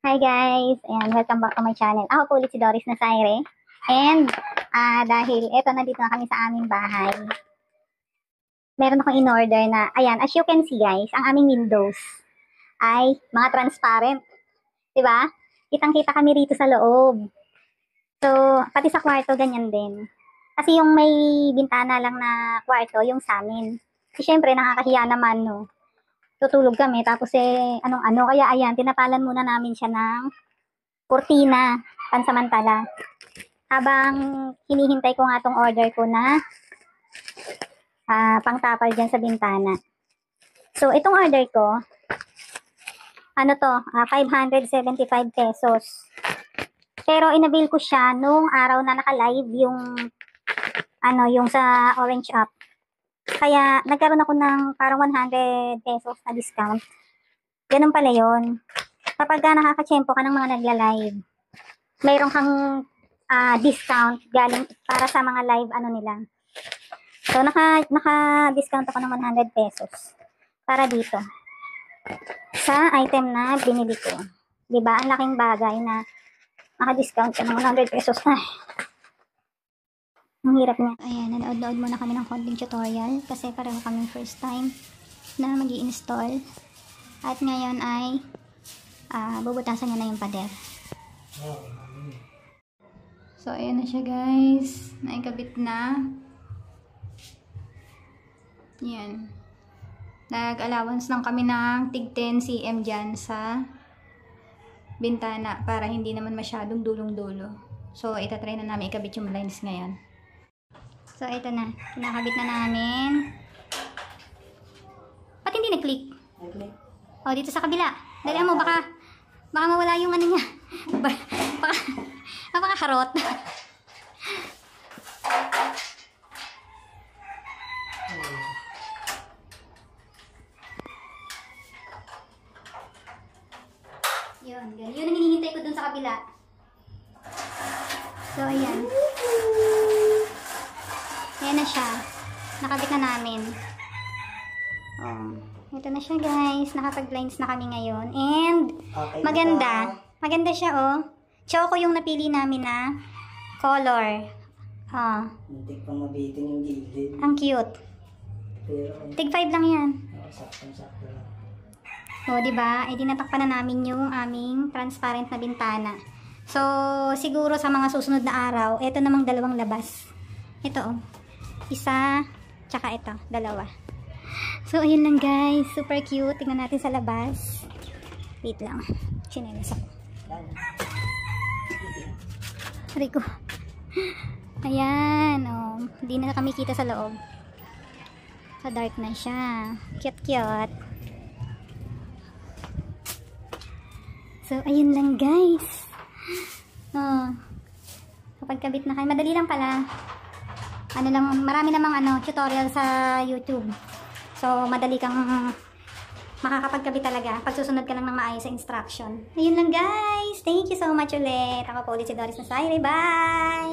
Hi guys, and welcome back to my channel. Ako po ulit si Doris Nasaire. And dahil eto nandito na kami sa aming bahay, meron akong in-order na, ayan, as you can see guys, ang aming windows ay mga transparent. Diba? Kitang-kita kami rito sa loob. So, pati sa kwarto ganyan din. Kasi yung may bintana lang na kwarto, yung sa amin. Kasi syempre nakakahiya naman, no? Tutulog kami, tapos anong-ano, kaya ayan, tinapalan muna namin siya ng kurtina, pansamantala. Habang hinihintay ko nga tong order ko na pangtapal dyan sa bintana. So, itong order ko, 575 pesos. Pero inabil ko siya nung araw na naka-live yung, yung sa Orange App. Kaya, nagkaroon ako ng parang 100 pesos na discount. Ganun pala yun. Kapag nakakachempo ka ng mga nagla-live, mayroon kang discount galing para sa mga live nila. So, naka-discount ako ng 100 pesos para dito. Sa item na binili ko. Diba? Ang laking bagay na naka-discount ka ng 100 pesos na. Ang hirap niya. Ayan, nanood-nood muna kami ng konting tutorial kasi pareho kami first time na mag-i-install. At ngayon ay bubutasan niya na yung pader. So, ayan na siya guys. Naikabit na. Yan. Nag-allowance lang kami ng tig 10 cm dyan sa bintana para hindi naman masyadong dulong-dulo. So, itatry na namin ikabit yung blinds ngayon. So, ito na. Kinakabit na namin. Ba't hindi nag-click? O, dito sa kabila. Dali mo, baka mawala yung ano niya. baka harot. Yun, ganyan. Yun ang hinihintay ko dun sa kabila. So, ayan. Ayan na siya. Nakabit na namin. Oh, ito na siya guys. Nakapag-blinds na kami ngayon. And, okay, maganda. Maganda siya oh. Choco yung napili namin na color. Oh. Hindi pang mabitin yung gilid. Ang cute. Pero, tig 5 lang yan. Sakto lang. O, diba? E, dinatakpan na namin yung aming transparent na bintana. So, siguro sa mga susunod na araw, ito namang dalawang labas. Ito, oh. Isa, tsaka ito, dalawa. So, ayun lang guys. Super cute. Tingnan natin sa labas. Wait lang. Sinelas ako. Aray ko. Ayan, oh. Hindi na kami kita sa loob. Sa dark na siya. Cute-cute. So, ayun lang guys. Oh. Kapag kabit na kayo, madali lang pala. Marami namang tutorial sa YouTube. So, madali kang makakapagkabit talaga. Pag susunod ka lang ng maayos sa instruction. Ayun lang guys. Thank you so much ulit. Ako po ulit si Doris Nasaire. Bye!